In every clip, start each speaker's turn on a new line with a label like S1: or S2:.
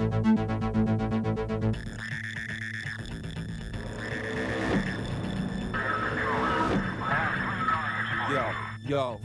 S1: Yo. Yo.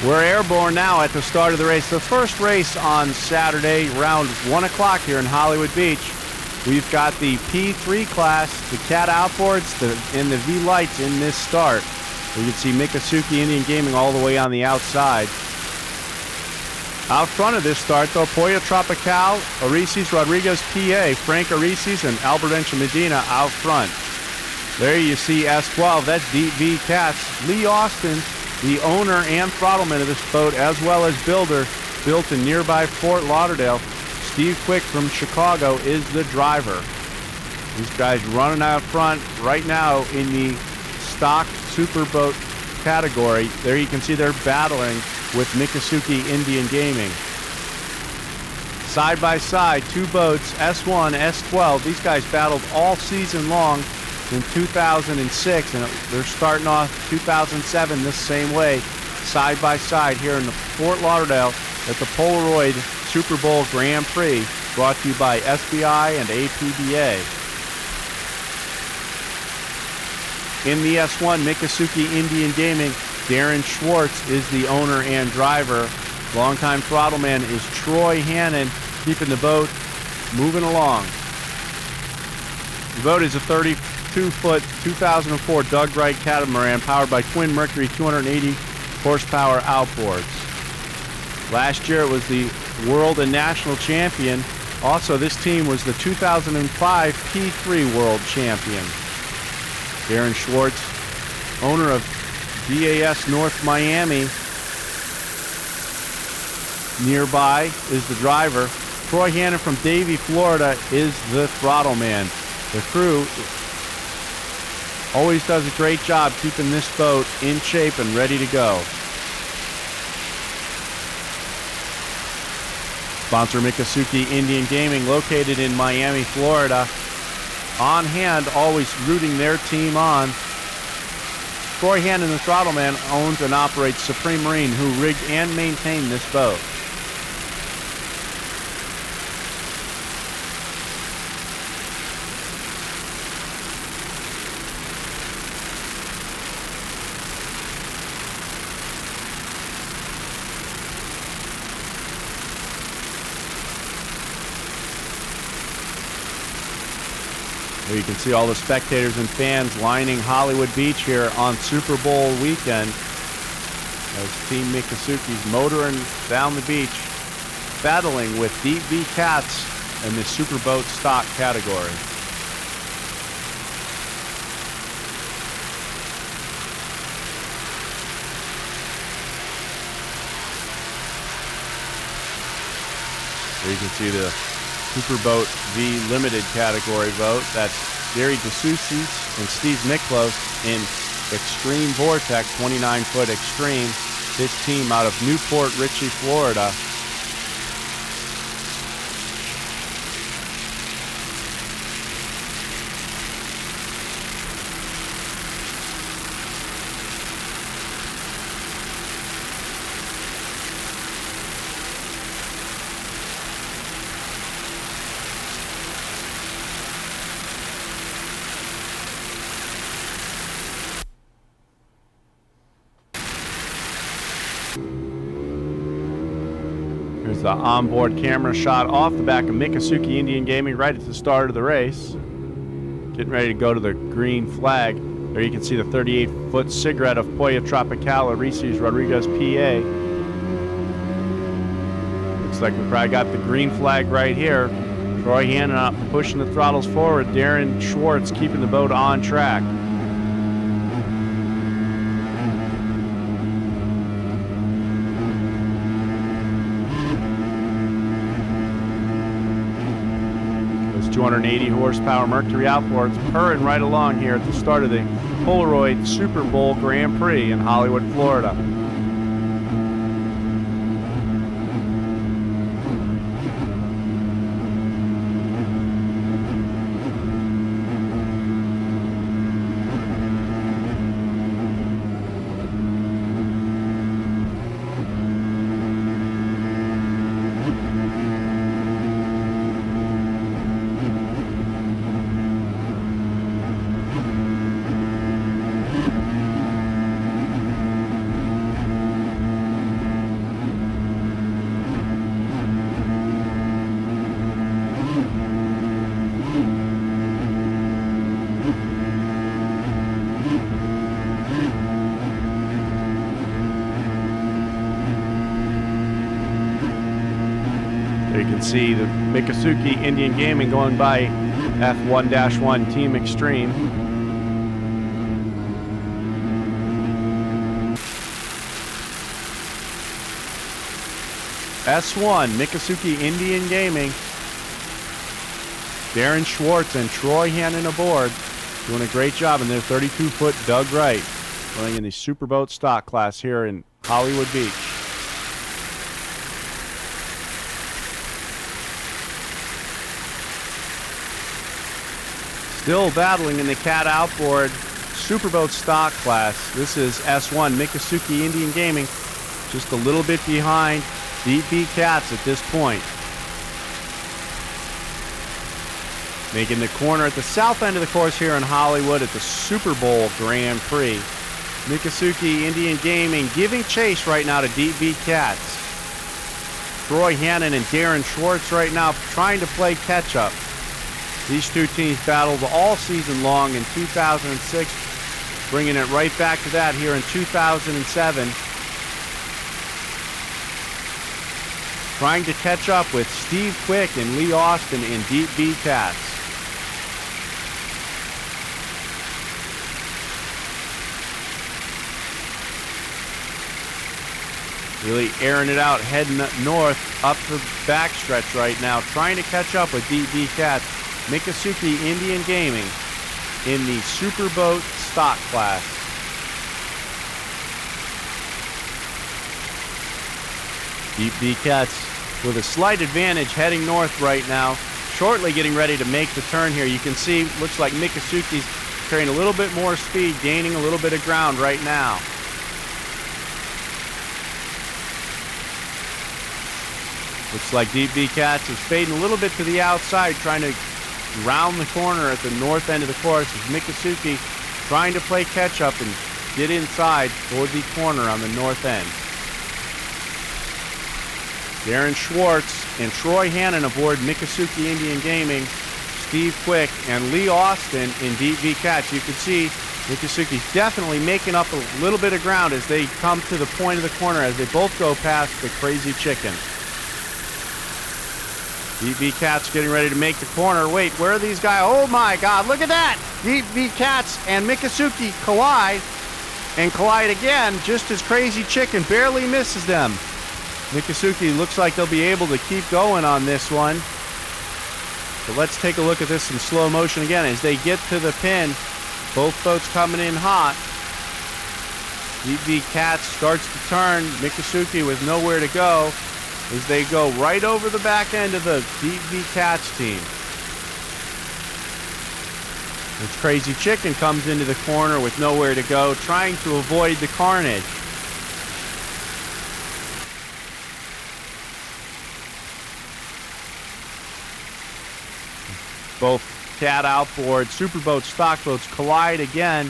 S1: We're airborne now at the start of the race. The first race on Saturday, around 1 o'clock here in Hollywood Beach. We've got the P3 class, the Cat outboards, and the V lights in this start. You can see Mikasuki Indian Gaming all the way on the outside. Out front of this start, though, Pollo Tropical, Arises Rodriguez PA, Frank Arises, and Albert Encha Medina out front. There you see S12, that's DV Cats. Lee Austin, the owner and throttleman of this boat, as well as builder, built in nearby Fort Lauderdale. Steve Quick from Chicago is the driver. These guys running out front right now in the stock superboat category. There you can see they're battling with Mikasuki Indian Gaming. Side by side, two boats, S1, S12. These guys battled all season long in 2006, and they're starting off 2007 this same way, side by side here in the Fort Lauderdale at the Polaroid Super Bowl Grand Prix, brought to you by SBI and APBA. In the S1, Mikasuki Indian Gaming, Darren Schwartz is the owner and driver. Longtime throttleman is Troy Hannon, keeping the boat moving along. The boat is a 32-foot 2004 Doug Wright catamaran powered by twin Mercury 280 horsepower outboards. Last year it was the world and national champion. Also, this team was the 2005 P3 world champion. Darren Schwartz, owner of GAS North Miami. Nearby is the driver. Troy Hannon from Davie, Florida is the throttle man. The crew always does a great job keeping this boat in shape and ready to go. Sponsor Miccosukee Indian Gaming, located in Miami, Florida. On hand, always rooting their team on. Troy Hannon, the throttle man, owns and operates Supreme Marine, who rigged and maintained this boat. There you can see all the spectators and fans lining Hollywood Beach here on Super Bowl weekend as Team Miccosukee's motoring down the beach, battling with Deep V Cats in the Superboat stock category. There you can see the Superboat V Limited category boat. That's Gary DeSoucies and Steve Miklos in Extreme Vortex, 29-foot Extreme. This team out of Newport Richey, Florida. Here's the onboard camera shot off the back of Miccosukee Indian Gaming right at the start of the race. Getting ready to go to the green flag. There you can see the 38-foot cigarette of Poya Tropicala, Reese's Rodriguez, PA. Looks like we probably got the green flag right here. Troy Hannon up, pushing the throttles forward. Darren Schwartz keeping the boat on track. Those 280 horsepower Mercury outboards purring right along here at the start of the Polaroid Super Bowl Grand Prix in Hollywood, Florida. You can see the Miccosukee Indian Gaming going by F1-1 Team Extreme. S1 Miccosukee Indian Gaming. Darren Schwartz and Troy Hannon aboard, doing a great job in their 32-foot Doug Wright, running in the Superboat stock class here in Hollywood Beach. Still battling in the Cat Outboard Superboat stock class. This is S1 Miccosukee Indian Gaming, just a little bit behind Deep V Cats at this point. Making the corner at the south end of the course here in Hollywood at the Super Bowl Grand Prix. Miccosukee Indian Gaming giving chase right now to Deep V Cats. Troy Hannon and Darren Schwartz right now trying to play catch up. These two teams battled all season long in 2006, bringing it right back to that here in 2007. Trying to catch up with Steve Quick and Lee Austin in Deep V Cats. Really airing it out, heading north up the backstretch right now, trying to catch up with DB Cats. Miccosukee Indian Gaming in the Superboat stock class. DB Cats with a slight advantage heading north right now, shortly getting ready to make the turn here. You can see, looks like Miccosukee's carrying a little bit more speed, gaining a little bit of ground right now. Looks like DB Cats is fading a little bit to the outside, trying to round the corner at the north end of the course as Miccosukee trying to play catch up and get inside toward the corner on the north end. Darren Schwartz and Troy Hannon aboard Miccosukee Indian Gaming, Steve Quick and Lee Austin in DB Cats. You can see Miccosukee's definitely making up a little bit of ground as they come to the point of the corner as they both go past the Crazy Chicken. DB Cats getting ready to make the corner. Wait, where are these guys? Oh my God, look at that! DB Cats and Miccosukee collide and collide again, just as Crazy Chicken barely misses them. Miccosukee looks like they'll be able to keep going on this one. So let's take a look at this in slow motion again as they get to the pin. Both boats coming in hot. DB Cats starts to turn. Miccosukee with nowhere to go as they go right over the back end of the DB Cats team. As Crazy Chicken comes into the corner with nowhere to go, trying to avoid the carnage. Both cat outboard, superboat, stock boats collide again.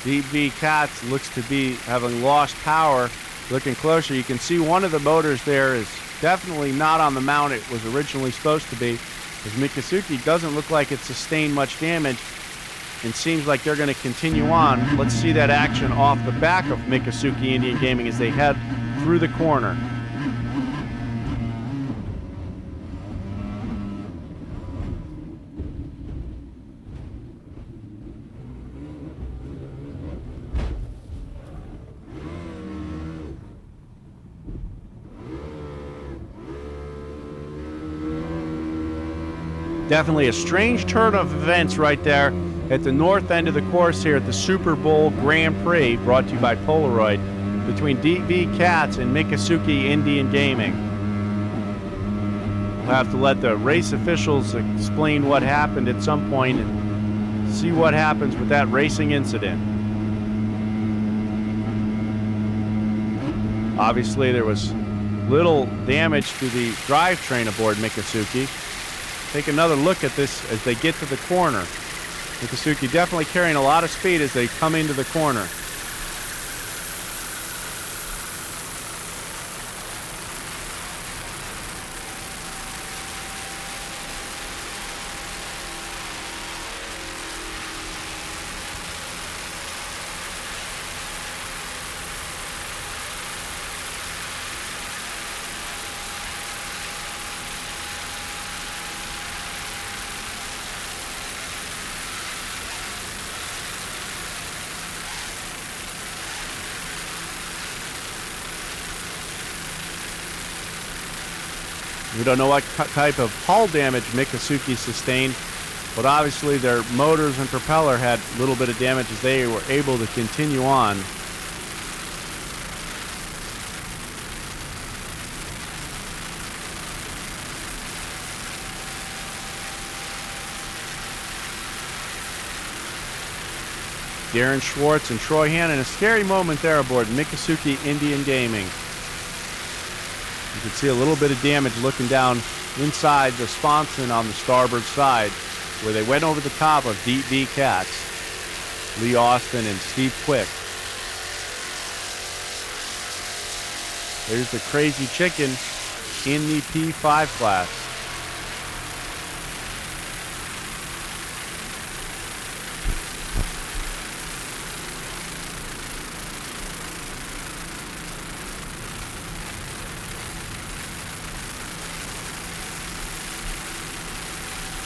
S1: DB Cats looks to be having lost power. Looking closer, you can see one of the motors there is definitely not on the mount it was originally supposed to be, as Miccosukee doesn't look like it sustained much damage and seems like they're going to continue on. Let's see that action off the back of Miccosukee Indian Gaming as they head through the corner. Definitely a strange turn of events right there at the north end of the course here at the Super Bowl Grand Prix, brought to you by Polaroid, between DB Cats and Miccosukee Indian Gaming. We'll have to let the race officials explain what happened at some point and see what happens with that racing incident. Obviously, there was little damage to the drivetrain aboard Miccosukee. Take another look at this as they get to the corner. Miccosukee definitely carrying a lot of speed as they come into the corner. We don't know what type of hull damage Miccosukee sustained, but obviously their motors and propeller had a little bit of damage as they were able to continue on. Darren Schwartz and Troy Hannon, a scary moment there aboard Miccosukee Indian Gaming. You can see a little bit of damage looking down inside the sponson on the starboard side where they went over the top of DB Cats, Lee Austin and Steve Quick. There's the Crazy Chicken in the P5 class.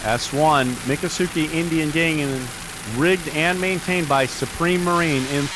S1: S1, Miccosukee Indian Gaming, rigged and maintained by Supreme Marine in